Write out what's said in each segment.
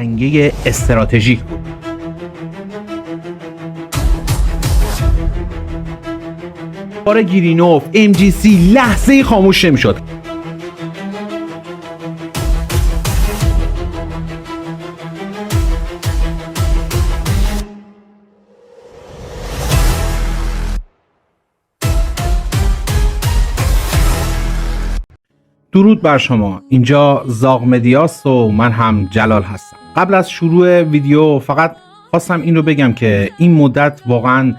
تنگه استراتژیک بود. بار گیرینوف، MGC لحظه‌ای خاموش نمی‌شد. درود بر شما، اینجا زاغ مدیاست و من هم جلال هستم. قبل از شروع ویدیو فقط خواستم این رو بگم که این مدت واقعا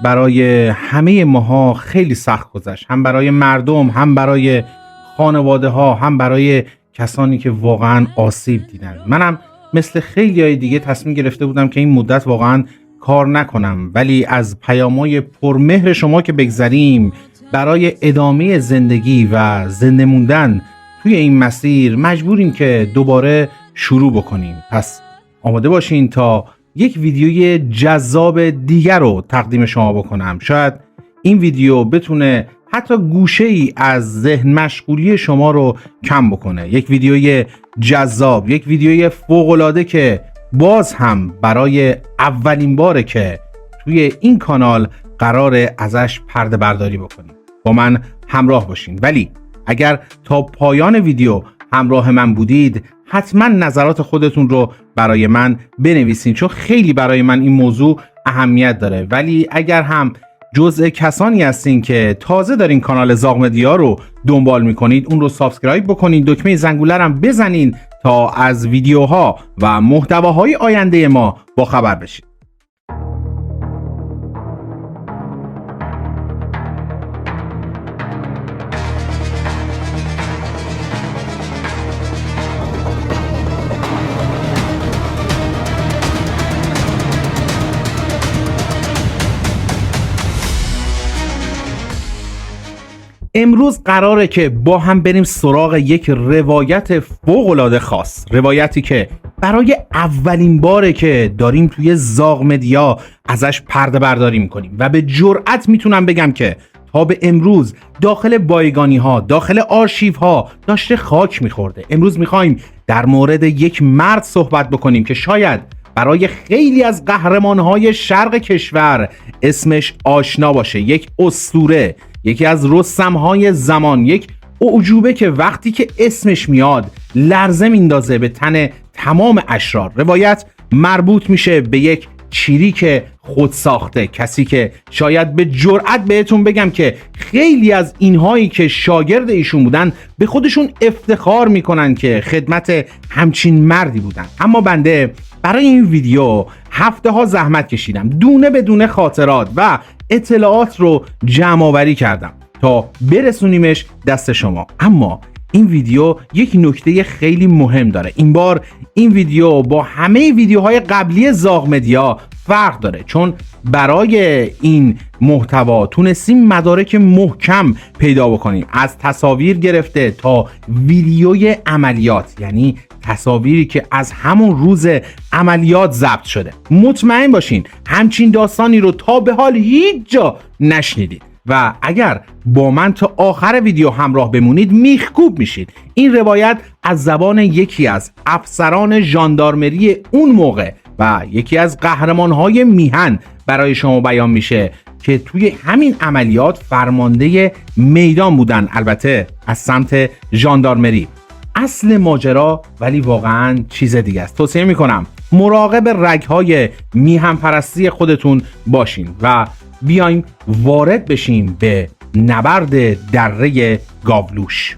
برای همه ماها خیلی سخت گذشت، هم برای مردم، هم برای خانواده ها، هم برای کسانی که واقعا آسیب دیدن. منم مثل خیلی های دیگه تصمیم گرفته بودم که این مدت واقعا کار نکنم، ولی از پیام‌های پرمهر شما که بگذریم برای ادامه زندگی و زنده موندن توی این مسیر مجبوریم که دوباره شروع بکنیم. پس آماده باشین تا یک ویدیوی جذاب دیگر رو تقدیم شما بکنم. شاید این ویدیو بتونه حتی گوشه ای از ذهن مشغولی شما رو کم بکنه. یک ویدیوی جذاب، یک ویدیوی فوق‌العاده که باز هم برای اولین باره که توی این کانال قراره ازش پرده برداری بکنیم. با من همراه باشین. ولی اگر تا پایان ویدیو همراه من بودید حتما نظرات خودتون رو برای من بنویسین، چون خیلی برای من این موضوع اهمیت داره. ولی اگر هم جزء کسانی هستین که تازه دارین کانال زاغ مدیا رو دنبال میکنید، اون رو سابسکرایب بکنین، دکمه زنگوله رو هم بزنین تا از ویدیوها و محتواهای آینده ما با خبر بشید. امروز قراره که با هم بریم سراغ یک روایت فوق‌العاده خاص، روایتی که برای اولین باره که داریم توی زاغ مدیا ازش پرده برداری میکنیم و به جرئت میتونم بگم که تا به امروز داخل بایگانی ها، داخل آرشیو ها داشته خاک میخورده. امروز میخوایم در مورد یک مرد صحبت بکنیم که شاید برای خیلی از قهرمانهای شرق کشور اسمش آشنا باشه. یک اسطوره، یکی از رستم‌های زمان، یک اعجوبه که وقتی که اسمش میاد لرزه میندازه به تن تمام اشرار. روایت مربوط میشه به یک چریک خود ساخته، کسی که شاید به جرئت بهتون بگم که خیلی از اینهایی که شاگرد ایشون بودن به خودشون افتخار میکنن که خدمت همچین مردی بودن. اما بنده برای این ویدیو هفته ها زحمت کشیدم، دونه به دونه خاطرات و اطلاعات رو جمع آوری کردم تا برسونیمش دست شما. اما این ویدیو یک نکته خیلی مهم داره. این بار این ویدیو با همه ویدیوهای قبلی زاغ مدیا فرق داره، چون برای این محتوا تونستیم مدارک محکم پیدا بکنیم، از تصاویر گرفته تا ویدیوی عملیات، یعنی تصاویری که از همون روز عملیات ضبط شده. مطمئن باشین همچین داستانی رو تا به حال هیچ جا نشنیدید و اگر با من تا آخر ویدیو همراه بمونید میخکوب میشید. این روایت از زبان یکی از افسران ژاندارمری اون موقع و یکی از قهرمانهای میهن برای شما بیان میشه که توی همین عملیات فرمانده میدان بودن، البته از سمت ژاندارمری. اصل ماجرا ولی واقعا چیز دیگه است. توصیه میکنم مراقب رگهای میهن پرستی خودتون باشین و بیایم وارد بشیم به نبرد دره گاولوش.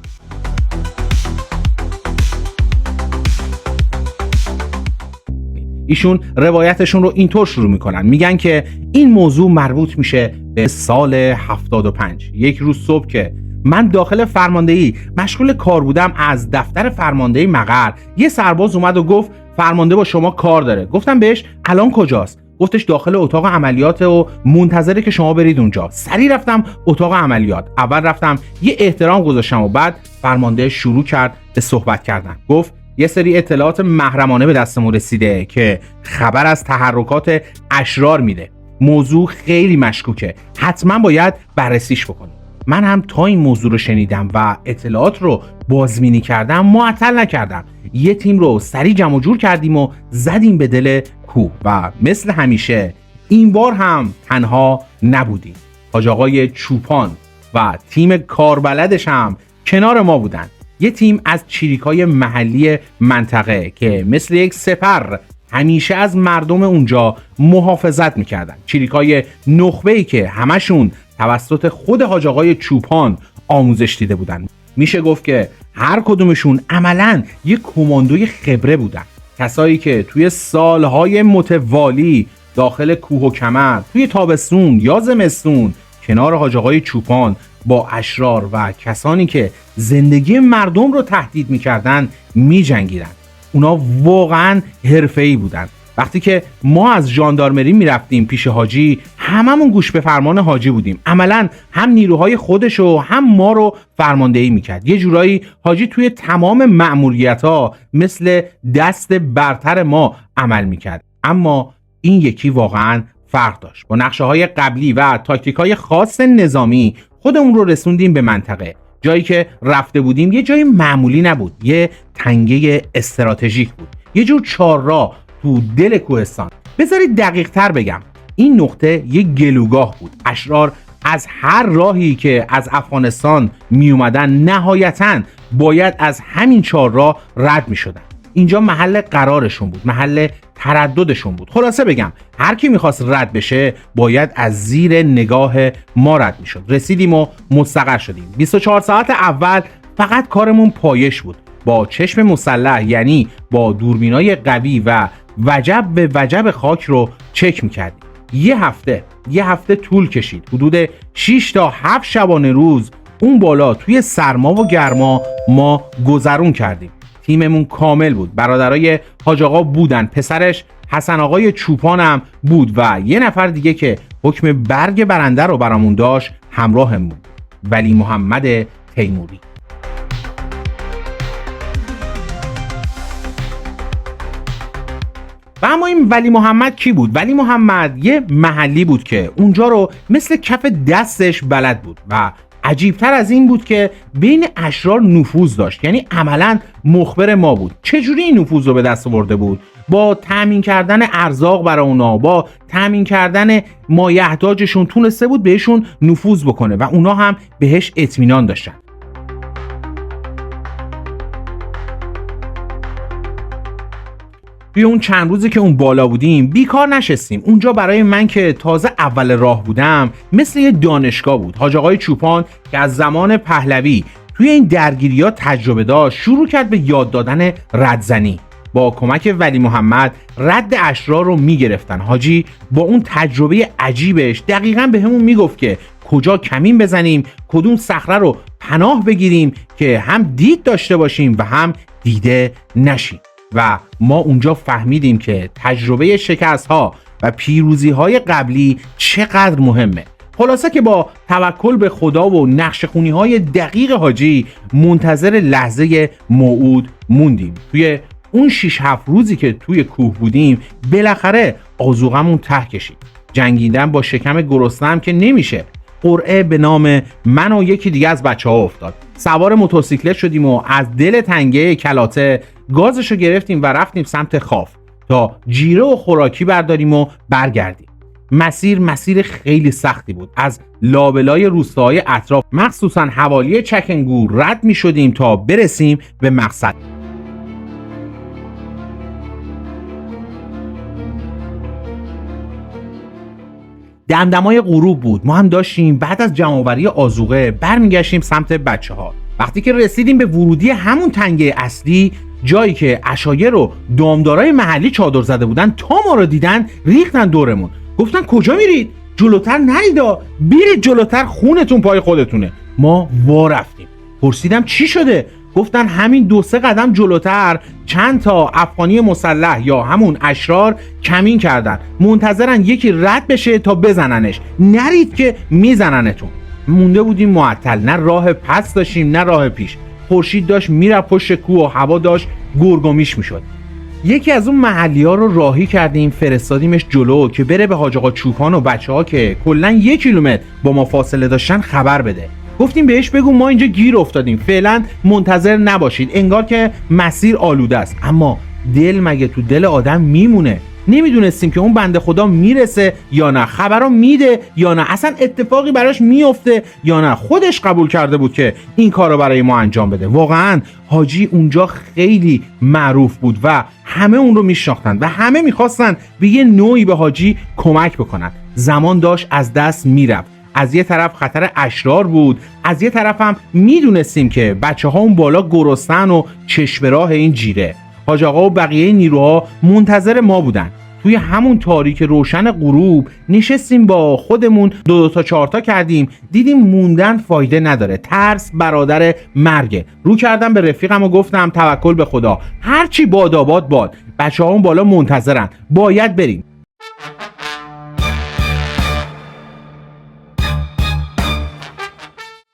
ایشون روایتشون رو اینطور شروع میکنن، میگن که این موضوع مربوط میشه به سال 75. یک روز صبح که من داخل فرماندهی مشغول کار بودم، از دفتر فرماندهی مقر یه سرباز اومد و گفت فرمانده با شما کار داره. گفتم بهش الان کجاست؟ گفتش داخل اتاق عملیات و منتظره که شما برید اونجا. سریع رفتم اتاق عملیات. اول رفتم یه احترام گذاشتم و بعد فرمانده شروع کرد به صحبت کردن. گفت یه سری اطلاعات محرمانه به دستمون رسیده که خبر از تحرکات اشرار میده. موضوع خیلی مشکوکه، حتما باید بررسیش بکنیم. من هم تا این موضوع رو شنیدم و اطلاعات رو بازبینی کردم معطل نکردم. یه تیم رو سریع جمع جور کردیم و زدیم به دل کوه و مثل همیشه این بار هم تنها نبودیم. حاج آقای چوپان و تیم کاربلدش هم کنار ما بودن. یه تیم از چیریکای محلی منطقه که مثل یک سپر همیشه از مردم اونجا محافظت میکردن. چیریکای نخبه‌ای که همشون توسط خود حاج آقای چوپان آموزش دیده بودن. میشه گفت که هر کدومشون عملاً یک کماندوی خبره بودن. کسایی که توی سالهای متوالی داخل کوه و کمر، توی تابستون یا زمستون کنار حاج آقای چوپان با اشرار و کسانی که زندگی مردم رو تهدید میکردن میجنگیدن. اونا واقعاً حرفه‌ای بودن. وقتی که ما از ژاندارمری میرفتیم پیش حاجی، هممون گوش به فرمان حاجی بودیم. عملاً هم نیروهای خودش و هم ما رو فرماندهی میکرد. یه جورایی حاجی توی تمام مأموریت‌ها مثل دست برتر ما عمل میکرد. اما این یکی واقعاً فرق داشت. با نقشه‌های قبلی و تاکتیک‌های خاص نظامی خودمون رو رسوندیم به منطقه. جایی که رفته بودیم یه جای معمولی نبود، یه تنگه استراتژیک بود، یه جور چهارراه تو دل کوهستان. بذارید دقیق تر بگم، این نقطه یه گلوگاه بود. اشرار از هر راهی که از افغانستان می اومدن نهایتاً باید از همین چهارراه رد می شدن. اینجا محل قرارشون بود، محل ترددشون بود. خلاصه بگم هر کی میخواست رد بشه باید از زیر نگاه ما رد میشد. رسیدیم و مستقر شدیم. 24 ساعت اول فقط کارمون پایش بود. با چشم مسلح، یعنی با دوربینای قوی و وجب به وجب خاک رو چک میکردیم. یه هفته طول کشید. حدود 6 تا 7 شبانه روز اون بالا توی سرما و گرما ما گذرون کردیم. تیممون کامل بود. برادرای حاج آقا بودن، پسرش حسن آقای چوپان هم بود و یه نفر دیگه که حکم برگ برنده رو برامون داشت همراهمون بود، ولی محمد تیموری. و اما این ولی محمد کی بود؟ ولی محمد یه محلی بود که اونجا رو مثل کف دستش بلد بود و عجیبتر از این بود که بین اشرار نفوذ داشت. یعنی عملاً مخبر ما بود. چجوری این نفوذ رو به دست آورده بود؟ با تامین کردن ارزاق برای اونا، با تامین کردن مایحتاجشون تونسته بود بهشون نفوذ بکنه و اونا هم بهش اطمینان داشتن. توی اون چند روزی که اون بالا بودیم بیکار نشستیم. اونجا برای من که تازه اول راه بودم مثل یه دانشگاه بود. حاج آقای چوپان که از زمان پهلوی توی این درگیری‌ها تجربه داشت شروع کرد به یاد دادن ردزنی. با کمک ولی محمد رد اشرار رو میگرفتن. حاجی با اون تجربه عجیبش دقیقاً به همون میگفت که کجا کمین بزنیم، کدوم صخره رو پناه بگیریم که هم دید داشته باشیم و هم دیده نشیم. و ما اونجا فهمیدیم که تجربه شکست‌ها و پیروزی‌های قبلی چقدر مهمه. خلاصه که با توکل به خدا و نقش خونی‌های دقیق حاجی منتظر لحظه موعود موندیم. توی اون 6-7 روزی که توی کوه بودیم بالاخره آذوقمون ته کشید. جنگیدن با شکم گرسنه‌ام که نمیشه. قرعه به نام من و یکی دیگه از بچه‌ها افتاد. سوار موتورسیکلت شدیم و از دل تنگه کلاته گازشو گرفتیم و رفتیم سمت خاف تا جیره و خوراکی برداریم و برگردیم. مسیر خیلی سختی بود. از لابلای روستاهای اطراف مخصوصا حوالی چکنگور رد می شدیم تا برسیم به مقصد. دمدمای غروب بود. ما هم داشتیم بعد از جمع‌آوری آذوقه برمیگشتیم سمت بچه‌ها. وقتی که رسیدیم به ورودی همون تنگه اصلی، جایی که عشایر و دامدارای محلی چادر زده بودن، تا ما رو دیدن ریختن دورمون. گفتن کجا میرید؟ جلوتر نریدا، برید جلوتر، خونتون پای خودتونه. ما وا رفتیم. پرسیدم چی شده؟ گفتن همین 2-3 قدم جلوتر چند تا افغانی مسلح یا همون اشرار کمین کردن، منتظرن یکی رد بشه تا بزننش. نرید که میزننتون. مونده بودیم معطل، نه راه پس داشتیم نه راه پیش. خورشید داشت میرفت پشت کوه و هوا داشت گرگومیش میشد. یکی از اون محلی‌ها رو راهی کردیم، فرستادیمش جلو که بره به حاج آقا چوپان و بچه‌ها که کلاً 1 کیلومتر با ما فاصله داشتن خبر بده. گفتیم بهش بگو ما اینجا گیر افتادیم، فعلا منتظر نباشید، انگار که مسیر آلوده است. اما دل مگه تو دل آدم میمونه؟ نمیدونستیم که اون بنده خدا میرسه یا نه، خبرها میده یا نه، اصلا اتفاقی براش میفته یا نه. خودش قبول کرده بود که این کارو برای ما انجام بده. واقعا حاجی اونجا خیلی معروف بود و همه اون رو میشناختن و همه میخواستن به یه نوعی به حاجی کمک بکنن. زمان داشت از دست میرفت. از یه طرف خطر اشرار بود، از یه طرف هم میدونستیم که بچه ها اون بالا گرسنن و چشم راه این جیره. حاج آقا و بقیه نیروها منتظر ما بودن. توی همون تاریک روشن غروب نشستیم با خودمون، دو تا چهار تا کردیم، دیدیم موندن فایده نداره، ترس برادر مرگه. رو کردم به رفیقم و گفتم توکل به خدا، هرچی باداباد باد، بچه ها اون بالا منتظرن، باید بریم.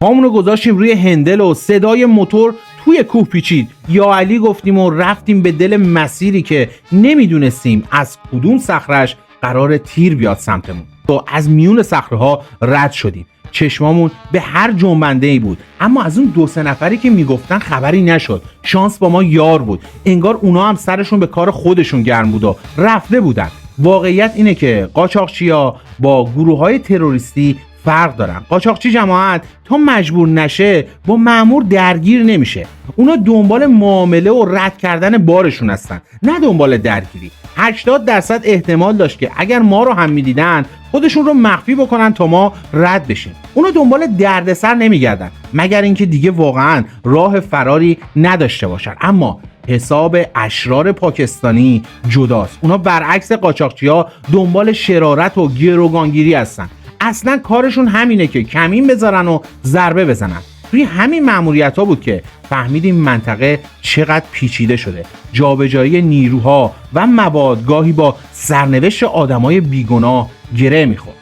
پامونو گذاشتیم روی هندل و صدای موتور توی کوه پیچید. یا علی گفتیم و رفتیم به دل مسیری که نمیدونستیم از کدوم صخره‌اش قرار تیر بیاد سمتمون. تو از میون صخره‌ها رد شدیم. چشمامون به هر جنبنده‌ای بود، اما از اون 2-3 نفری که میگفتن خبری نشد. شانس با ما یار بود، انگار اونا هم سرشون به کار خودشون گرم بود و رفته بودن. واقعیت اینه که قاچاقچی‌ها با گروه‌های تروریستی فرق دارن. قاچاقچی جماعت تا مجبور نشه با مأمور درگیر نمیشه. اونا دنبال معامله و رد کردن بارشون هستن، نه دنبال درگیری. 80% احتمال داشت که اگر ما رو هم میدیدن خودشون رو مخفی بکنن تا ما رد بشیم. اونا دنبال دردسر نمیگردن مگر اینکه دیگه واقعا راه فراری نداشته باشن. اما حساب اشرار پاکستانی جداست. اونا برعکس قاچاقچی‌ها دنبال شرارت و گروگانگیری هستن. اصلا کارشون همینه که کمین بذارن و ضربه بزنن. توی همین مأموریت‌ها بود که فهمیدیم منطقه چقدر پیچیده شده. جابجایی نیروها و مواد گاهی با سرنوشت آدمای بیگناه گره می‌خورد.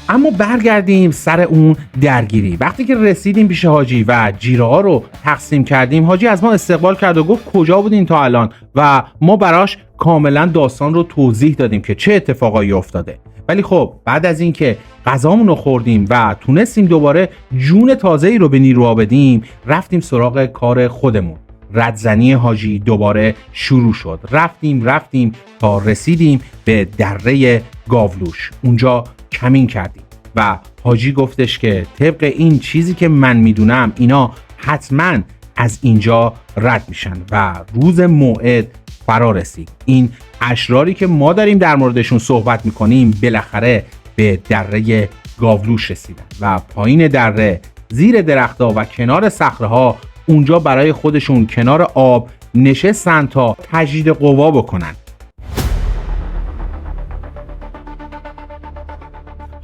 اما برگردیم سر اون درگیری. وقتی که رسیدیم پیش حاجی و جیره ها رو تقسیم کردیم، حاجی از ما استقبال کرد و گفت کجا بودین تا الان، و ما براش کاملا داستان رو توضیح دادیم که چه اتفاقایی افتاده. ولی خب بعد از اینکه غذامون رو خوردیم و تونستیم دوباره جون تازه‌ای رو به نیروها بدیم، رفتیم سراغ کار خودمون. ردزنی حاجی دوباره شروع شد. رفتیم تا رسیدیم به دره گاولوش. اونجا کمین کردیم و حاجی گفتش که طبق این چیزی که من میدونم اینا حتما از اینجا رد میشن و روز موعد فرا رسید. این اشراری که ما داریم در موردشون صحبت میکنیم بالاخره به دره گاولوش رسیدن و پایین دره زیر درختها و کنار صخره‌ها اونجا برای خودشون کنار آب نشستن تا تجدید قوا بکنن.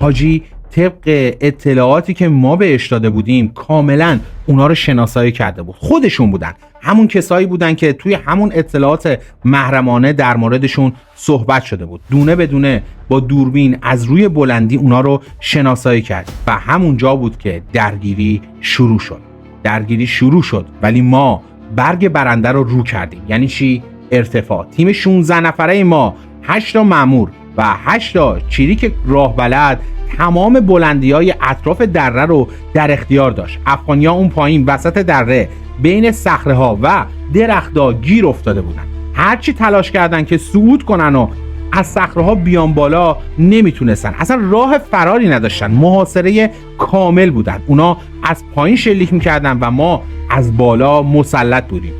حاجی طبق اطلاعاتی که ما بهش داده بودیم کاملا اونا رو شناسایی کرده بود. خودشون بودن، همون کسایی بودن که توی همون اطلاعات محرمانه در موردشون صحبت شده بود. دونه به دونه با دوربین از روی بلندی اونا رو شناسایی کرد و همونجا بود که درگیری شروع شد. ولی ما برگ برنده رو کردیم. یعنی چی؟ ارتفاع. تیم 16 نفره ما، 8 تا مأمور و 8 تا چریک راه بلد، تمام بلندی‌های اطراف دره رو در اختیار داشت. افغانی‌ها اون پایین وسط دره بین صخره‌ها و درخت‌ها گیر افتاده بودن. هرچی تلاش کردن که صعود کنن و از صخره‌ها بیان بالا نمیتونستن. اصلا راه فراری نداشتن. محاصره کامل بودن. اونا از پایین شلیک میکردن و ما از بالا مسلط بودیم.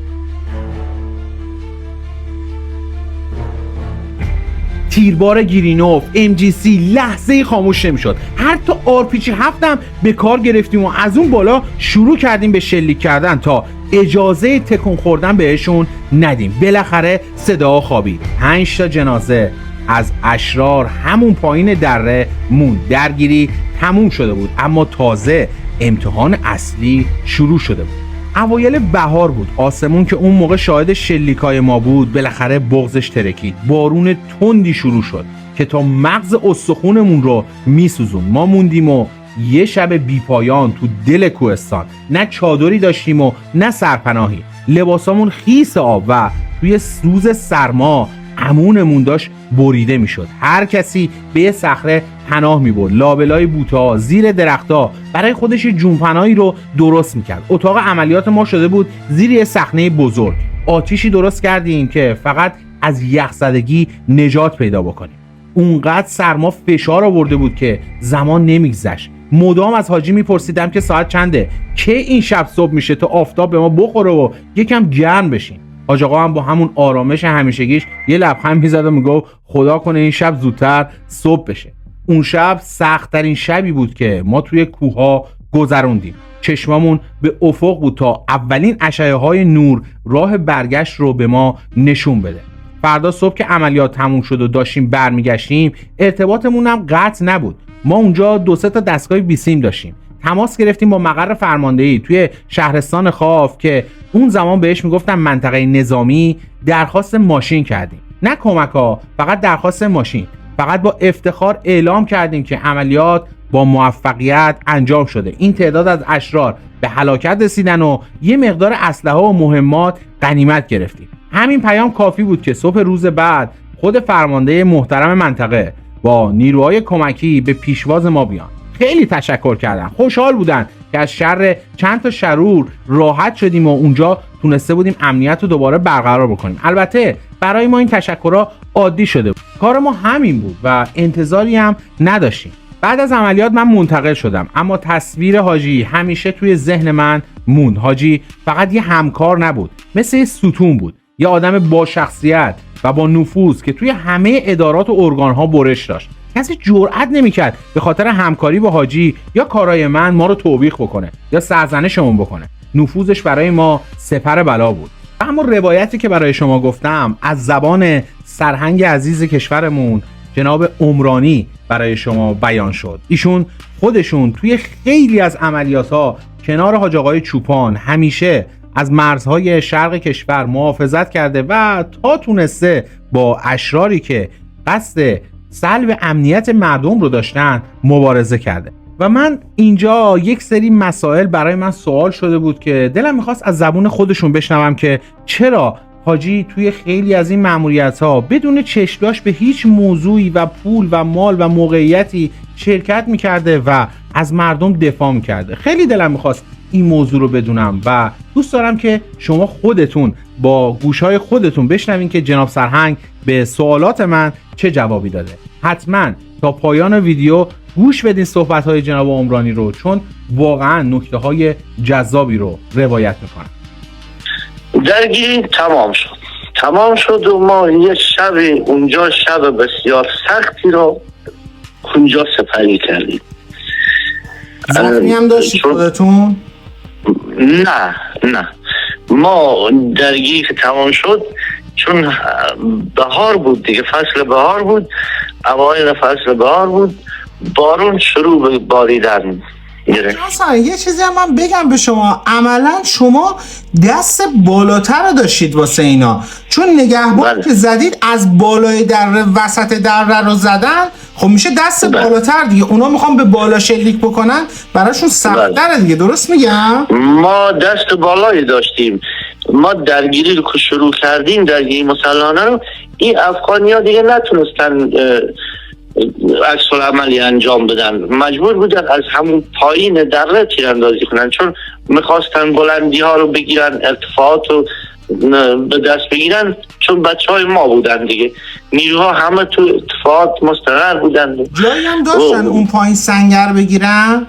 تیربار گیرینوف، MG30 لحظه‌ای خاموش نمی‌شد. حتی RPG 7 هم به کار گرفتیم و از اون بالا شروع کردیم به شلیک کردن تا اجازه تکون خوردن بهشون ندیم. بالاخره صدا خوابید. 5 تا جنازه از اشرار همون پایین دره موند. درگیری تموم شده بود، اما تازه امتحان اصلی شروع شده بود. اوایل بهار بود. آسمون که اون موقع شاهد شلیکای ما بود بالاخره بغضش ترکید. بارون تندی شروع شد که تا مغز استخونمون رو میسوزون. ما موندیم و یه شب بیپایان تو دل کوهستان. نه چادری داشتیم و نه سرپناهی. لباسامون خیس آب و توی سوز سرما امونمون داشت بریده میشد. هر کسی به یه صخره پناه می‌برد، لابلای بوته‌ها، زیر درخت‌ها برای خودش جونپناهی رو درست می‌کرد. اتاق عملیات ما شده بود زیر یه صحنه بزرگ. آتیشی درست کردیم که فقط از یخزدگی نجات پیدا بکنیم. اونقدر سرما فشار آورده بود که زمان نمیگذشت. مدام از حاجی میپرسیدم که ساعت چنده، که این شب صبح میشه تا آفتاب به ما بخوره و یکم گرم بشیم. حاج آقا هم با همون آرامش همیشگیش یه لبخند میزد و میگفت خدا کنه این شب زودتر صبح بشه. اون شب سخت‌ترین شبی بود که ما توی کوه‌ها گذروندیم. چشمامون به افق بود تا اولین اشعه‌های نور راه برگشت رو به ما نشون بده. فردا صبح که عملیات تموم شد و داشتیم برمیگشتیم، ارتباطمون هم قطع نبود. ما اونجا 2-3 تا دستگاه بیسیم داشتیم. تماس گرفتیم با مقر فرماندهی توی شهرستان خاف که اون زمان بهش میگفتن منطقه نظامی. درخواست ماشین کردیم، نه کمک‌ها، فقط درخواست ماشین. فقط با افتخار اعلام کردیم که عملیات با موفقیت انجام شده. این تعداد از اشرار به هلاکت رسیدن و یه مقدار اسلحه و مهمات غنیمت گرفتیم. همین پیام کافی بود که صبح روز بعد خود فرمانده محترم منطقه با نیروهای کمکی به پیشواز ما بیان. خیلی تشکر کردن، خوشحال بودن که از شر چند تا شرور راحت شدیم و اونجا تونسته بودیم امنیت رو دوباره برقرار بکنیم. البته برای ما این تشکرها عادی شده بود. کار ما همین بود و انتظاری هم نداشتیم. بعد از عملیات من منتقل شدم، اما تصویر حاجی همیشه توی ذهن من موند. حاجی فقط یه همکار نبود، مثل یه ستون بود، یه آدم با شخصیت و با نفوذ که توی همه ادارات و ارگان‌ها برش داشت. کسی جرئت نمی‌کرد به خاطر همکاری با حاجی یا کارای من ما رو توبیخ بکنه یا سرزنشمون بکنه. نفوذش برای ما سپر بلا بود. اما روایتی که برای شما گفتم از زبان سرهنگ عزیز کشورمون جناب عمرانی برای شما بیان شد. ایشون خودشون توی خیلی از عملیات‌ها کنار حاج آقای چوپان همیشه از مرزهای شرق کشور محافظت کرده و تا تونسته با اشراری که قصد سلب امنیت مردم رو داشتن مبارزه کرده. و من اینجا یک سری مسائل برای من سوال شده بود که دلم میخواست از زبون خودشون بشنوم که چرا حاجی توی خیلی از این مأموریت‌ها بدون چشم‌داشت به هیچ موضوعی و پول و مال و موقعیتی شرکت میکرده و از مردم دفاع میکرده. خیلی دلم میخواست این موضوع رو بدونم و دوست دارم که شما خودتون با گوشهای خودتون بشنوین که جناب سرهنگ به سوالات من چه جوابی داده. حتما تا پایان ویدیو گوش بدین صحبت‌های جناب عمرانی رو، چون واقعا نکته‌های جذابی رو روایت میکنن. درگیری تمام شد و ما یک شب اونجا، شب بسیار سختی رو اونجا سپری کردیم. زخمی هم داشتی خودتون؟ نه ما درگیری که تمام شد، چون بهار بود دیگه، فصل بهار بود، اوایل فصل بهار بود، بارون شروع به باریدن گرفت. یه چیزی هم من بگم به شما، عملا شما دست بالاتر رو داشتید واسه اینا، چون نگهبان که زدید از بالای دره، وسط دره رو زدن، خب میشه دست بالاتر دیگه. اونا میخوان به بالا شلیک بکنن، براشون سخت‌تره دیگه. درست میگم؟ ما دست بالایی داشتیم. ما درگیری رو که شروع کردیم، درگیری مسلحانه رو، این افغانی‌ها دیگه نتونستن عکس العملی انجام بدن، مجبور بودن از همون پایین دره تیراندازی کنن، چون میخواستن بلندی ها رو بگیرن، ارتفاعات رو به دست بگیرن، چون بچه های ما بودن دیگه. نیروها همه تو ارتفاعات مستقر بودن. جایی هم داشتن اون پایین سنگر بگیرن؟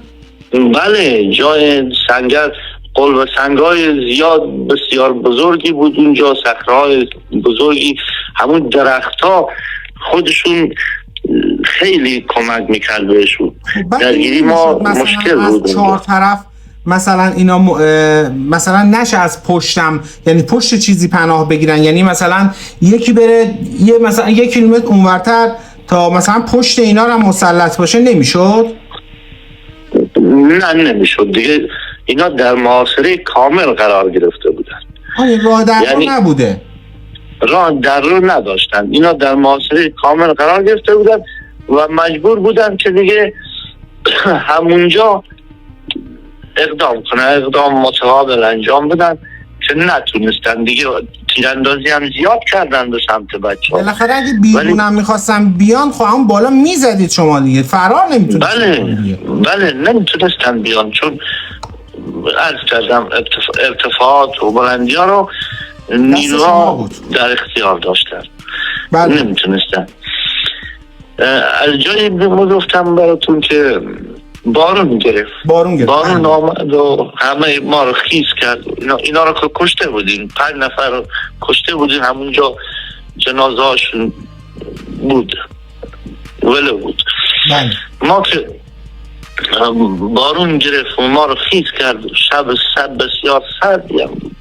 بله، جای سنگر، قلب سنگای زیاد بسیار بزرگی بود اونجا، صخره‌های بزرگی، همون درخت‌ها خودشون خیلی کمک میکرد بهشون. درگیری ما مشکل بود. از 4 طرف مثلا اینا مثلا نشه از پشتم، یعنی پشت چیزی پناه بگیرن، یعنی مثلا یکی بره مثلا 1 کیلومتر اونورتر تا مثلا پشت اینا رو مسلط باشه، نمیشد؟ نه نمیشد دیگه. اینا در محاصره کامل قرار گرفته بودن. راه در رو نبوده، راه در رو نداشتن. اینا در محاصره کامل قرار گرفته بودن و مجبور بودن که دیگه همونجا اقدام متقابل انجام بدن که نتونستن دیگه. تیراندازی هم زیاد کردن به سمت بچه‌ها. بالاخره اگه بیرونم میخواستن بیان خب همون بالا میزدید شما دیگه، فرار نمیتونید. بله نمیتونستن بیان، چون عرض کردم ارتفاعات و بلندی ها رو نیروها در اختیار داشتن. بله. نمیتونستن. از جایی گفتم براتون که بارون گرفت. بارون آمد و همه ما رو خیس کرد. اینا رو که کشته بودیم، 5 نفر رو کشته بودیم، همونجا جنازه هاشون بود ولی بود. ما که بارون گرفت و ما رو خیس کرد، شب بسیار سردی هم بود.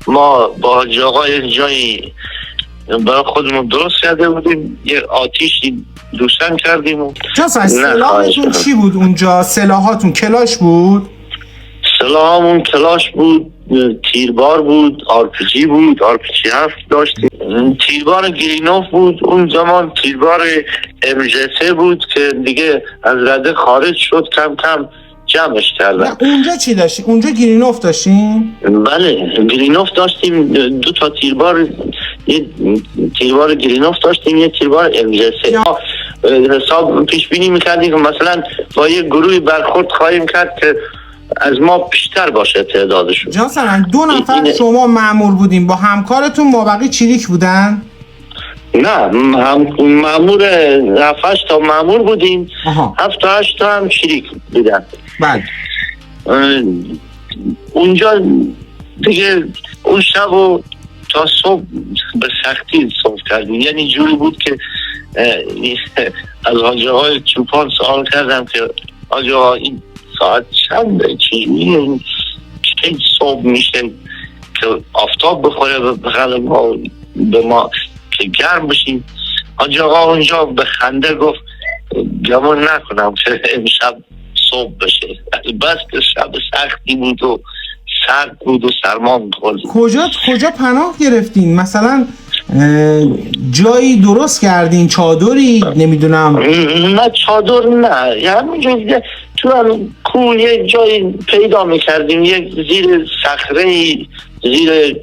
ما با حاجی آقا یک جایی برای خودمون درست کرده بودیم، یه آتیشی روشن کردیم. سلاحاتون چی بود اونجا؟ سلاحاتون کلاش بود؟ سلاحامون کلاش بود، تیربار بود، آرپیجی بود، آرپیجی 7 داشتیم. تیربار گرینوف بود اون زمان، تیربار MG3 بود که دیگه از رده خارج شد، کم کم جمعش کردن. اونجا چی داشتیم؟ اونجا گرینوف داشتیم؟ بله گرینوف داشتیم، 2 تا تیربار، یه تیربار گرینوف داشتیم، یه تیربار MG3. حساب پیش بینی میکردیم که مثلا با یه گروهی برخورد خواهیم کرد که از ما بیشتر باشه تعدادشون. جان 2 نفر شما مأمور بودیم، با همکارتون مابقی چریک بودن؟ نه مأمور 7-8 تا مأمور بودیم، 7 تا 8 تا هم شریک بودن. بله. اونجا دیگه اون شب و تا صبح به سختی صبح کردیم. یعنی جوری بود که از حاجی آقای چوپان سوال کردم که حاجی آقا این ساعت چنده، چجوریه که صبح میشه که آفتاب بخوره به ما که گرم بشیم؟ حاجی آقا اونجا به خنده گفت گمان نکنم که امشب صبح بشه. بس که شب سختی بود و سرد بود و سرما بود. کجا پناه گرفتین؟ مثلا جایی درست کردین؟ چادری؟ نمیدونم. نه چادر نه، همینجور تو کوه یه جایی پیدا میکردیم، یک زیر صخره، زیر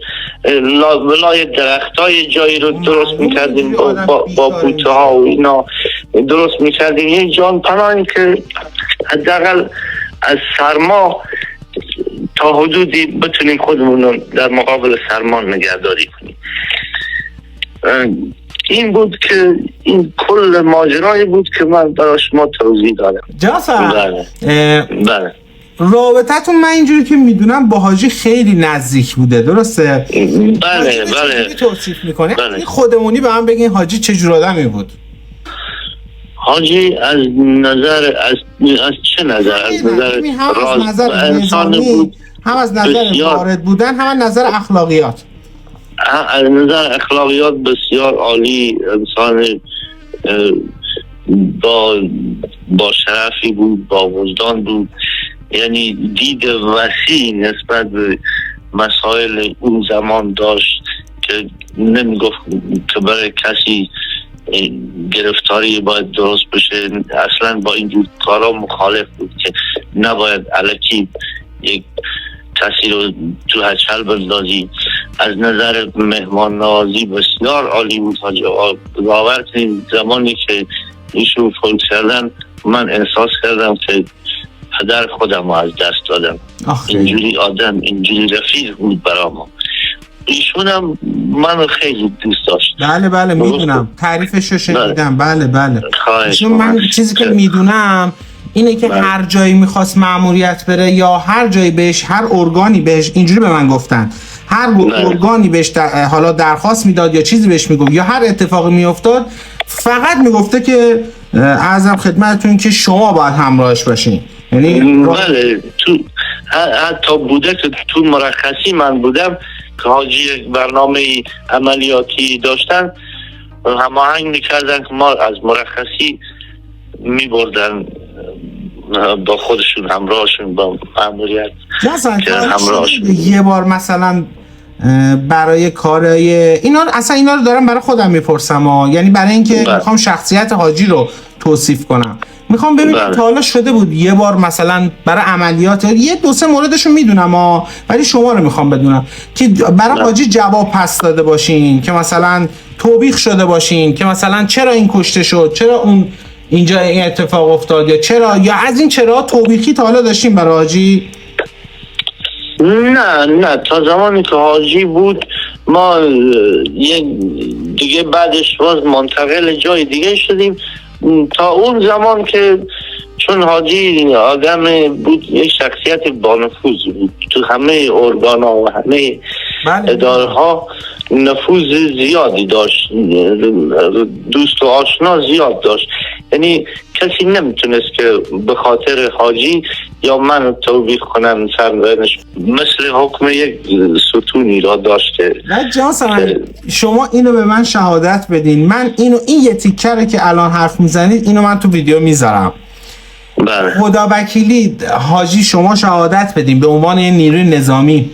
لای درختای جایی رو درست میکردیم با بوته ها و اینا درست میکردیم، یک جان پناهی که حداقل از سرما تا حدودی بتونیم خودمون رو در مقابل سرما نگهداری کنیم. این بود که این کل ماجرایی بود که من برای شما توضیح دادم. جاسم بله. رابطتون من اینجوری که میدونم با حاجی خیلی نزدیک بوده، درسته؟ بله. توصیف میکنه خودمونی به من بگین حاجی چجور آدمی بود؟ حاجی از چه نظر؟ از نظر انسان بود، هم از نظر وارد بودن، هم از نظر اخلاقیات. از نظر اخلاقیات بسیار عالی، انسان با شرفی بود، با وجدان بود. یعنی دید وسیع نسبت به مسائل اون زمان داشت که نمیگفت که برای کسی گرفتاری باید درست بشه. اصلا با اینجور کارا مخالف بود که نباید الکی یک کسی رو تو هچل بندازی. از نظر مهمان نوازی بسیار عالی بود حاجی آقا. باور کنید زمانی که ایشون فوت کردن من احساس کردم که پدر خودم رو از دست دادم. اینجوری آدم، اینجوری رفیق بود برام. ایشون هم منو خیلی دوست داشت. بله میدونم، تعریفش رو شنیدم. بله ایشون من چیزی که میدونم اینه که هر جایی میخواست مأموریت بره یا هر جایی بهش، هر ارگانی بهش، اینجوری به من گفتن، هر ارگانی بهش حالا درخواست میداد یا چیزی بهش میگفت یا هر اتفاقی میافتاد، فقط میگفته که عرضم خدمتتون که شما باید همراهش باشین. یعنی بله، تو حتی بوده که تو مرخصی من بودم که حاجی برنامه عملیاتی داشتن، هماهنگ میکردن که ما از مرخصی میبردن با خودشون همراهشون با مأموریت همراهشون. یه بار مثلا برای کارای اینا رو دارم برای خودم میپرسم یعنی برای اینکه میخوام شخصیت حاجی رو توصیف کنم. میخوام ببینم بله. تا حالا شده بود یه بار مثلا برای عملیات یه 2-3 موردشو میدونم ولی شما رو میخوام بدونم که برای حاجی جواب پس داده باشین، که مثلا توبیخ شده باشین که مثلا چرا این کشته شد، چرا اون اینجا این اتفاق افتاد، یا چرا، یا از این چرا توبیخی تا حالا داشتین برای حاجی؟ نه تا زمانی که حاجی بود ما یه دیگه بعدش باز منتقل جای دیگه شدیم. تا اون زمان که چون حاجی آدم بود، یک شخصیت بانفوذ بود تو همه ارگانا و همه اداره ها، نفوذ زیادی داشت، دوست و آشنا زیاد داشت. یعنی کسی نمیتونست که به خاطر حاجی یا من توبیخ کنم سرزنش، مثل حکم یک ستونی را داشته. نه جان شما اینو به من شهادت بدین، من این یه تیکره که الان حرف میزنید اینو من تو ویدیو میذارم. بله. خدا وکیلی حاجی شما شهادت بدین به عنوان یه نیروی نظامی،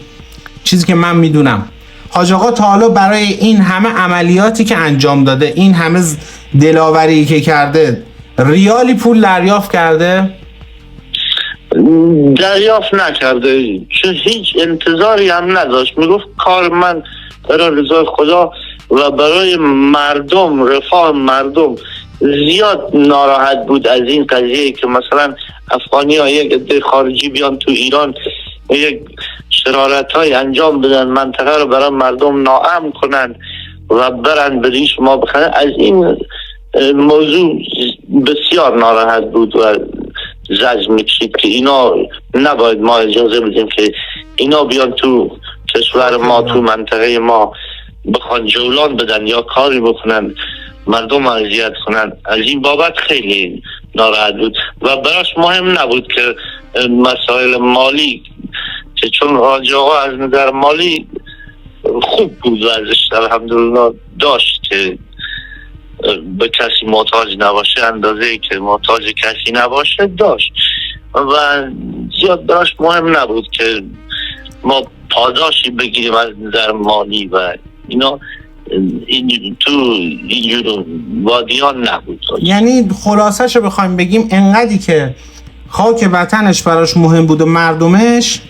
چیزی که من میدونم حاج آقا تا حالا برای این همه عملیاتی که انجام داده، این همه دلاوری که کرده، ریالی پول دریافت کرده؟ دریافت نکرده، چون هیچ انتظاری هم نداشت. میگفت کار من برای رضای خدا و برای مردم، رفاه مردم. زیاد ناراحت بود از این قضیه که مثلا افغانی ها یک عده خارجی بیان تو ایران یک شرارت های انجام بدن، منطقه رو برای مردم ناامن کنن و برن بدین شما بخنن. از این موضوع بسیار ناراحت بود و زجر میکشید که اینا نباید ما اجازه بدیم که اینا بیان تو کشور ما، تو منطقه ما بخوان جولان بدن یا کاری بکنن، مردم اذیت کنن. از این بابت خیلی ناراحت بود و براش مهم نبود که مسائل مالی، که چون حاج آقا از نظر مالی خوب بود و ازش الحمدلله داشت که به کسی محتاج نباشه، اندازه که محتاج کسی نباشه داشت و زیاد براش مهم نبود که ما پاداشی بگیریم از نظر مالی و اینا. تو اینجور وادیان نبود. یعنی خلاصش رو بخوایم بگیم انقدری که خاک وطنش براش مهم بود و مردمش،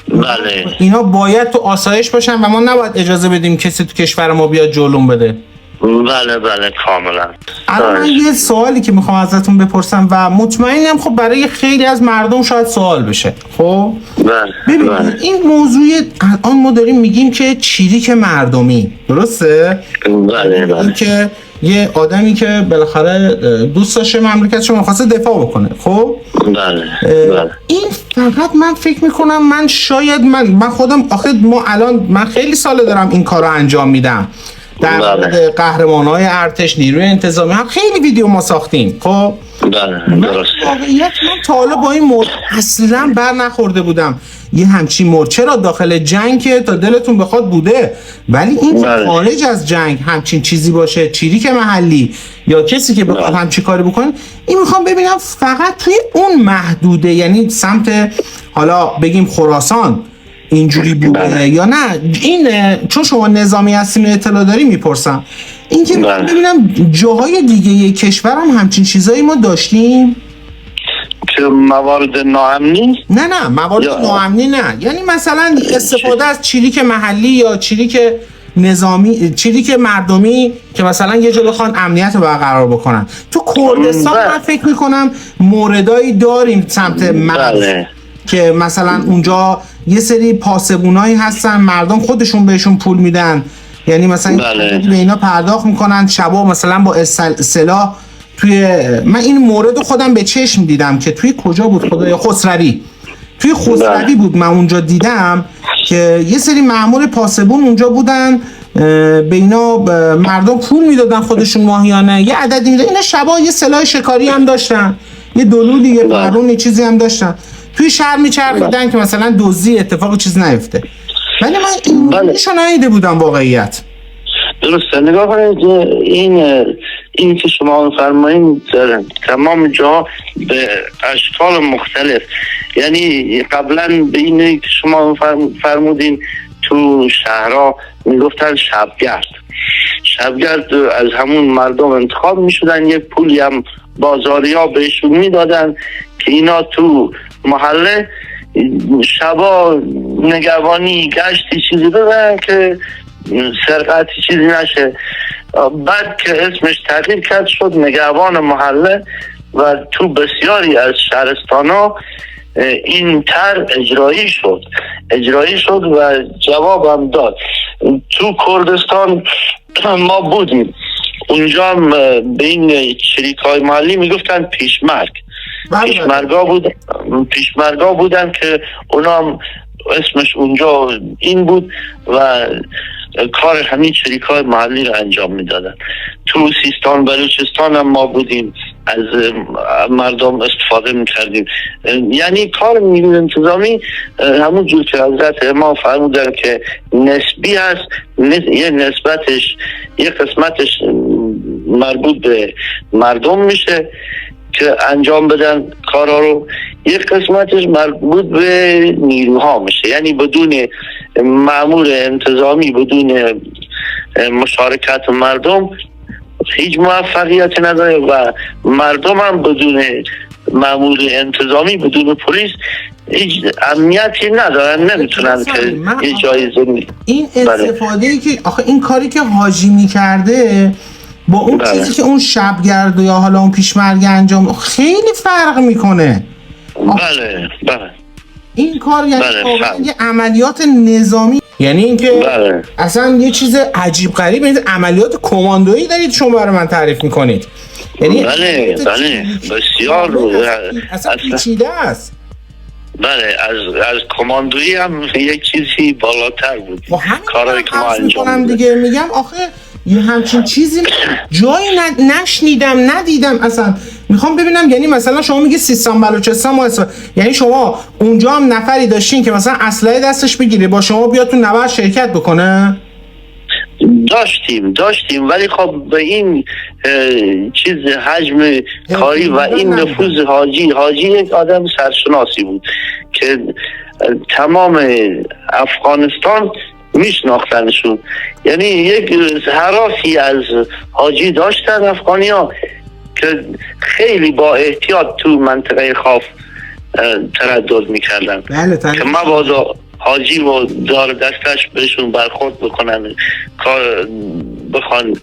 بله، اینا باید تو آسایش باشن و ما نباید اجازه بدیم کسی تو کشور ما بیاد جلوم بده. بله کاملا. الان من یه سوالی که میخوام ازتون بپرسم و مطمئنم خب برای خیلی از مردم شاید سوال بشه. خب ببین این موضوع الان ما داریم میگیم که چیریک مردمی، درسته؟ بله. این که یه آدمی که بالاخره دوست داشته مملکتش رو می‌خواسته دفاع بکنه. خب بله. این فقط من فکر میکنم من شاید من خودم آخه ما الان من خیلی ساله دارم این کار رو انجام میدم در مورد قهرمان‌های ارتش، نیروی انتظامی ها خیلی ویدیو ما ساختیم. خب بله درست. واقعیت من تا حالا با این مورد اصلا بر نخورده بودم. یه همچین مورد چرا داخل جنگ که تا دلتون بخواد بوده، ولی این خارج از جنگ همچین چیزی باشه، چیریک محلی یا کسی که بخواد همچین کاری بکنه، این میخوام ببینم فقط توی اون محدوده، یعنی سمت حالا بگیم خراسان اینجوری بوده یا نه. این چون شما نظامی هستین و اطلاع داری میپرسم، این که ببینم جاهای دیگه کشور هم همچین چیزایی ما داشتیم که موارد ناامنی؟ نه موارد ناامنی نه، یعنی مثلا استفاده از چیریک محلی یا چیریک نظامی، چیریک مردمی که مثلا یه جا بخوان امنیت رو برقرار بکنن. تو کردستان من فکر میکنم موردایی داریم سمت مرز که مثلا اونجا یه سری پاسبونایی هستن، مردم خودشون بهشون پول میدن، یعنی مثلا به اینا پرداخت میکنن، شبا مثلا با سلاح توی من این مورد خودم به چشم دیدم که توی کجا بود خدایا، خسروی، توی خسروی بود من اونجا دیدم که یه سری مأمور پاسبون اونجا بودن، به اینا مردم پول میدادن خودشون ماهیانه، یه عددی میدادن، اینا شبا یه سلاح شکاری هم داشتن، یه دلولی یه بارون چیزی هم داشتن، توی شهر میچرخیدن که مثلا دزدی اتفاق چیز نیفته. ولی من اینشو ندیده بودم واقعیت. درسته. نگاه کنید این که شما فرمایید در تمام جا به اشکال مختلف، یعنی قبلا به اینه که شما فرمودین تو شهرها میگفتن شبگرد از همون مردم انتخاب میشدن، یک پولی هم بازاریا بهشون میدادن که اینا تو محله شبا نگهبانی گشتی چیزی بدن که سرقتی چیزی نشه. بعد که اسمش تغییر کرد شد نگهبان محله و تو بسیاری از شهرستان ها این طرح اجرایی شد و جواب هم داد. تو کردستان ما بودیم، اونجا هم به این شریکای محلی میگفتن پیشمرگا بودن که اونا هم اسمش اونجا این بود و کار همین شریکای محلی رو انجام میدادن. تو سیستان بلوچستان هم ما بودیم، از مردم استفاده میکردیم. یعنی کار نیروی انتظامی همون جور که حضرت امام فرمودن که نسبی هست، یه نسبتش یه قسمتش مربوط به مردم میشه که انجام بدن کارا رو، یک قسمتش مربوط به نیروها میشه. یعنی بدون مأمور انتظامی، بدون مشارکت مردم هیچ موفقیت نداره و مردم هم بدون مأمور انتظامی، بدون پلیس هیچ امنیتی ندارن، نمیتونن که یه جای زندگی. این استفاده که آخه این کاری که حاجی میکرده با اون چیزی که اون شبگرد یا حالا اون پیشمرگ انجام خیلی فرق میکنه. بله این کار یعنی یه عملیات نظامی، یعنی اینکه اصلا یه چیز عجیب غریب، این عملیات کماندویی دارید شما برای من تعریف میکنید. یعنی بله بسیار اصلا پیچیده است. بله از کماندویی هم یک چیزی بالاتر بود کارهایی که ما انجام دیگه. میگم آخه یه همچین چیزی جایی نشنیدم ندیدم اصلا. میخوام ببینم یعنی مثلا شما میگی سیستان بلوچستان یعنی شما اونجا هم نفری داشتین که مثلا اسلحه دستش بگیره با شما بیاد تو نبرد شرکت بکنه؟ داشتیم ولی خب به این چیز حجم کاری و این نفوذ حاجی یک آدم سرشناسی بود که تمام افغانستان میشناختنشون. یعنی یک هراسی از حاجی داشتن افغانی ها که خیلی با احتیاط تو منطقه خاف تردد میکردن که مبادا حاجی و دار دستش بهشون برخورد بکنن، کار بخوان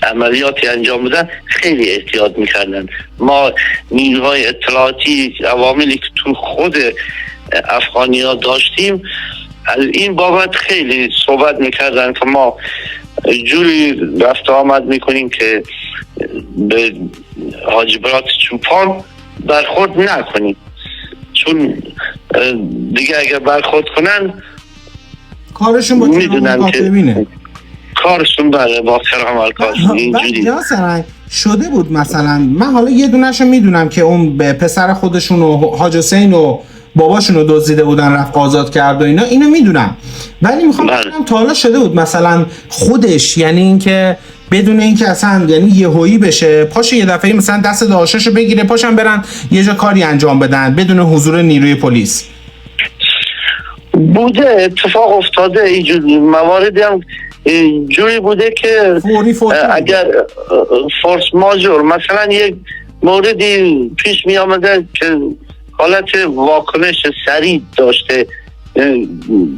عملیاتی انجام بدن، خیلی احتیاط میکردن. ما نیروهای اطلاعاتی عواملی که تو خود افغانی ها داشتیم از این بابت خیلی صحبت میکردن که ما جوری رفت آمد میکنیم که به حاجی برات چوپان برخورد نکنیم، چون دیگه اگر برخورد کنن کارشون با میدونن که کارشون با کرامت کارشون اینجوری شده بود. مثلا من حالا یه دونه‌شو میدونم که اون به پسر خودشون و حاج حسین و باباشون رو دزدیده بودن رفت آزاد کرد و اینو میدونم، ولی میخوام ببینم تا حالا شده بود مثلا خودش، یعنی اینکه بدون اینکه اصلا یعنی یهویی بشه پاشه یه دفعه مثلا دست داشتشو بگیره پاشن برن یه جا کاری انجام بدن بدون حضور نیروی پلیس؟ بوده، اتفاق افتاده. اینجور مواردی هم جوری بوده که اگر فورس ماژور مثلا یک موردی پیش می آمده که حالت واکنش سریع داشته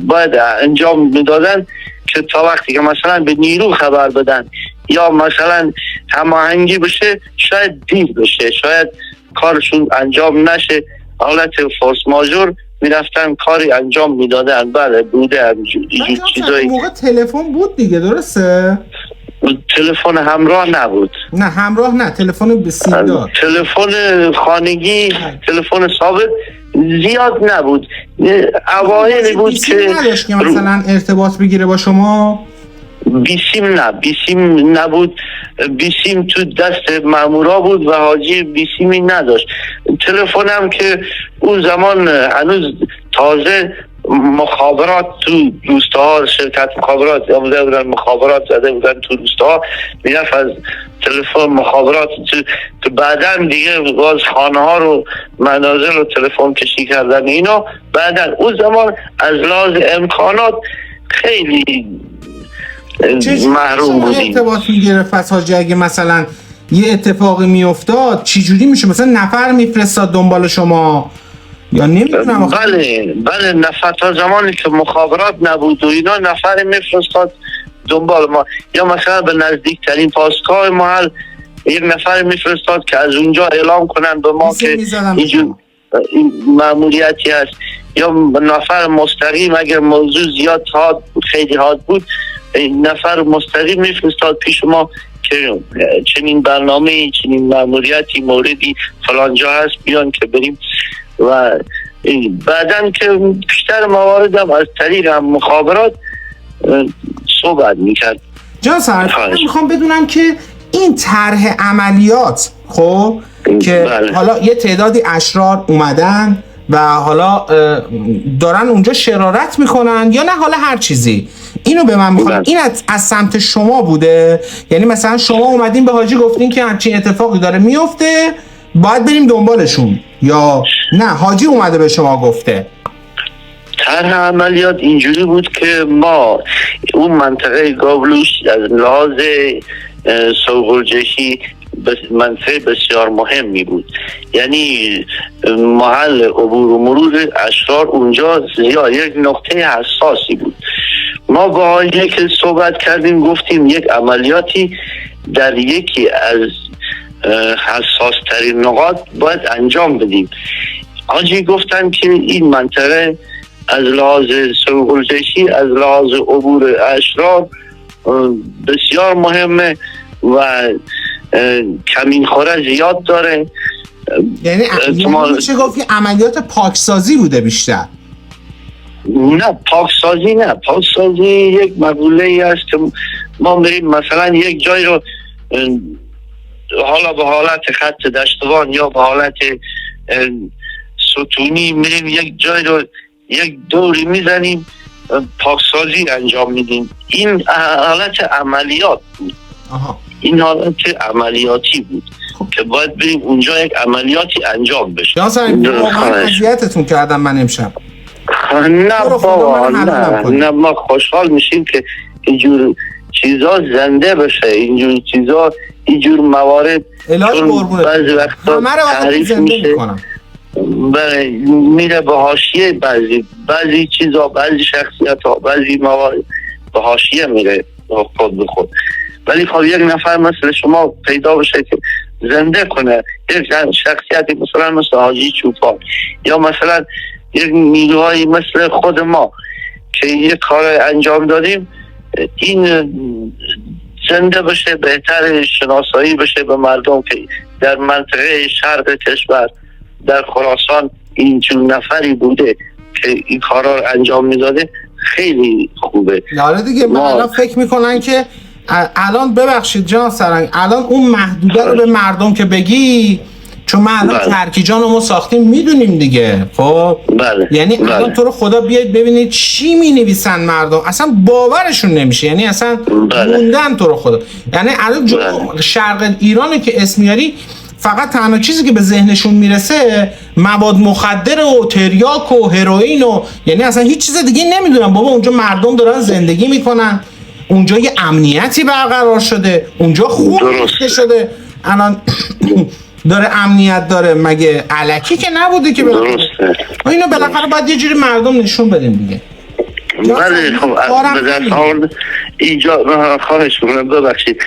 باید انجام میدادن که تا وقتی که مثلا به نیرو خبر بدن یا مثلا هماهنگی بشه شاید دیر بشه، شاید کارشون انجام نشه، حالت فورس ماژور میرفتن کاری انجام میدادن. بله بوده این چیزایی. موقع تلفن بود دیگه، درسته؟ تلفن همراه نبود. نه همراه نه، تلفن بسیار، تلفن خانگی، تلفن ثابت زیاد نبود. اوایلی بود که نداشت که مثلا ارتباط بگیره با شما. بیسیم نبود، بیسیم تو دست مامورا بود و حاجی بیسیمی نداشت. تلفنم که اون زمان هنوز تازه مخابرات تو روستاها، شرکت مخابرات آمده بودن، مخابرات زده بودن تو روستاها، میرفت از تلفن مخابرات تو بعدن دیگه باز خانه ها رو منازل رو تلفن کشی کردن اینا. بعدن اون زمان از لحاظ امکانات خیلی محروم بودیم. ارتباط میگرفت حاجی اگه مثلا یه اتفاقی میافتاد چجوری میشه؟ مثلا نفر میفرستاد دنبال شما یا نمیدونم؟ بله نفر، تا زمانی که مخابرات نبود و اینا نفر میفرستاد دنبال ما، یا مثلا به نزدیکترین پاسگاه محل یک نفر میفرستاد که از اونجا اعلام کنن به ما که این مأموریتی هست، یا نفر مستقیم اگر موضوع زیاد خیلی حاد بود نفر مستقیم میفرستاد پیش ما که چنین برنامه، چنین مأموریتی، موردی فلان جا هست بیان که بریم. و بعدن که بیشتر موارد هم از طریق مخابرات صحبت میکرد. جان سرهنگ، میخوام بدونم که این طرح عملیات خب که حالا یه تعدادی اشرار اومدن و حالا دارن اونجا شرارت میکنن یا نه حالا هر چیزی، اینو به من میخوام. این از سمت شما بوده؟ یعنی مثلا شما اومدین به حاجی گفتین که همچین اتفاقی داره میفته باید بریم دنبالشون، یا نه حاجی اومده به شما گفته؟ طرح عملیات اینجوری بود که ما اون منطقه گاولوش از لحاظ سوگلجشی منطقه بسیار مهمی بود، یعنی محل عبور و مرور اشرار اونجا زیاد یک نقطه حساسی بود. ما با حاجی که صحبت کردیم گفتیم یک عملیاتی در یکی از حساس ترین نقاط باید انجام بدیم. حاجی گفتن که این منطقه از لحاظ سوگلجشی، از لحاظ عبور اشرار بسیار مهمه و کمینخوره زیاد داره. یعنی میشه گفت که عملیات پاکسازی بوده بیشتر؟ نه پاکسازی یک مقوله ای است که ما بریم مثلا یک جای رو حالا به حالت خط دشتوان یا به حالت ستونی میریم یک جای رو یک دوری میزنیم پاکسازی انجام میدیم. این حالت عملیات بود. این حالت عملیاتی بود که باید بریم اونجا یک عملیاتی انجام بشه. واقعا اذیتتون کردم من امشب. نه بابا نه ما خوشحال میشیم که اینجور چیزا زنده بشه، اینجور چیزا، اینجور موارد بعضی وقتا تعریف میشه میره به حاشیه، بعضی چیزا، بعضی شخصیت ها، بعضی موارد به حاشیه میره خود به خود. ولی خب یک نفر مثل شما پیدا بشه که زنده کنه یک شخصیتی مثلا مثل حاجی چوپان یا مثلا یک نیروهایی مثل خود ما که یک کار انجام دادیم، این زنده بشه، بهتر شناسایی بشه به مردم که در منطقه شرق کشور در خراسان این چون نفری بوده که این کارا رو انجام میداده، خیلی خوبه. آره دیگه من الان فکر میکنن که الان ببخشید جان سرنگ، الان اون محدوده رو به مردم که بگی، چون ما الان ترکیجان رو ما ساختیم میدونیم دیگه خب یعنی الان تو رو خدا بیاید ببینید چی می نویسن مردم، اصلا باورشون نمیشه، یعنی اصلا موندن تو رو خدا. یعنی الان شرق ایرانه که اسم میاری فقط تنها چیزی که به ذهنشون میرسه مواد مخدر و تریاک و هروئین و یعنی اصلا هیچ چیز دیگه نمیدونم. بابا اونجا مردم دارن زندگی میکنن، اونجا یه امنیتی برقرار شده، اونجا خوب ریخته شده، الان داره امنیت داره، مگه الکی که نبوده که اینو بالاخره باید یه جوری مردم نشون بدیم دیگه. بله خب به دست آورد ایجاد، خواهش میکنم ببخشید،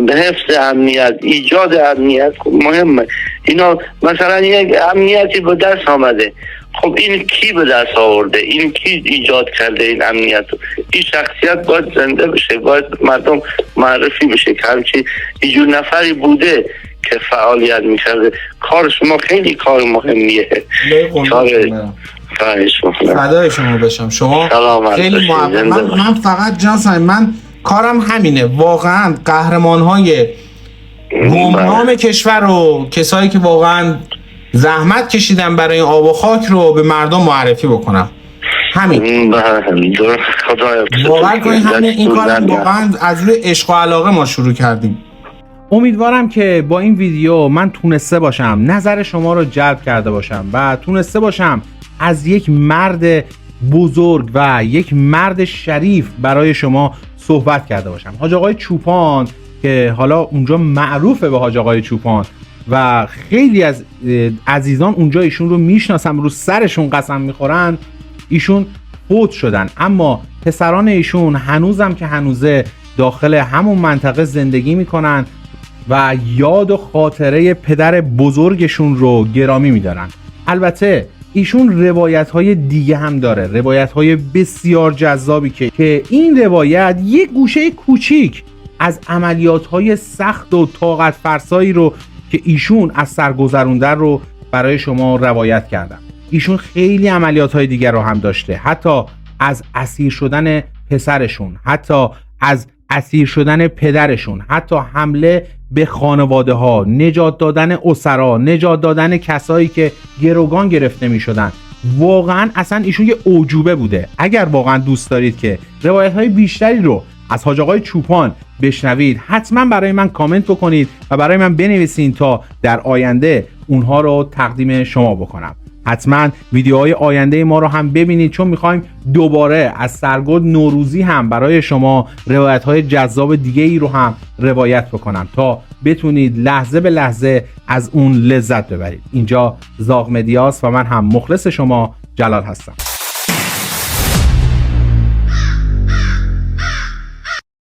حفظ امنیت، ایجاد امنیت مهمه. اینا مثلا یک امنیتی به دست آمده، خب این کی به دست آورده؟ این کی ایجاد کرده این امنیت؟ این شخصیت باید زنده بشه، باید مردم معرفی بشه که همچین اینجور نفری بوده که فعالیت میکرده. کار شما خیلی کار مهمیه. فدای شما بشم، شما خیلی محبت. من فقط جان من کارم همینه، واقعا قهرمان‌های گمنام کشور و کسایی که واقعا زحمت کشیدن برای آب و خاک رو به مردم معرفی بکنم. همین. واقعا کنید همین، این کار واقعا از روی عشق و علاقه ما شروع کردیم. امیدوارم که با این ویدیو من تونسته باشم نظر شما رو جلب کرده باشم و تونسته باشم از یک مرد بزرگ و یک مرد شریف برای شما صحبت کرده باشم. حاج آقای چوپان که حالا اونجا معروفه به حاج آقای چوپان و خیلی از عزیزان اونجا ایشون رو میشناسن، رو سرشون قسم میخورن، ایشون فوت شدن. اما پسران ایشون هنوزم که هنوزه داخل همون منطقه زندگی میکنن و یاد و خاطره پدر بزرگشون رو گرامی میدارن. البته ایشون روایت‌های دیگه هم داره، روایت‌های بسیار جذابی که این روایت یک گوشه کوچیک از عملیات‌های سخت و طاقت فرسایی رو که ایشون از سر گذروندن رو برای شما روایت کردن. ایشون خیلی عملیات‌های دیگر رو هم داشته، حتی از اسیر شدن پسرشون، حتی از اسیر شدن پدرشون، حتی حمله به خانواده ها، نجات دادن اسرا، نجات دادن کسایی که گروگان گرفته می شدن. واقعا اصلا ایشون یه اعجوبه بوده. اگر واقعا دوست دارید که روایت های بیشتری رو از حاج آقای چوپان بشنوید، حتما برای من کامنت بکنید و برای من بنویسین تا در آینده اونها رو تقدیم شما بکنم. حتما ویدیوهای آینده ما رو هم ببینید، چون میخوایم دوباره از سرگرد نوروزی هم برای شما روایت‌های جذاب دیگه ای رو هم روایت بکنم تا بتونید لحظه به لحظه از اون لذت ببرید. اینجا زاغ مدیاست و من هم مخلص شما جلال هستم.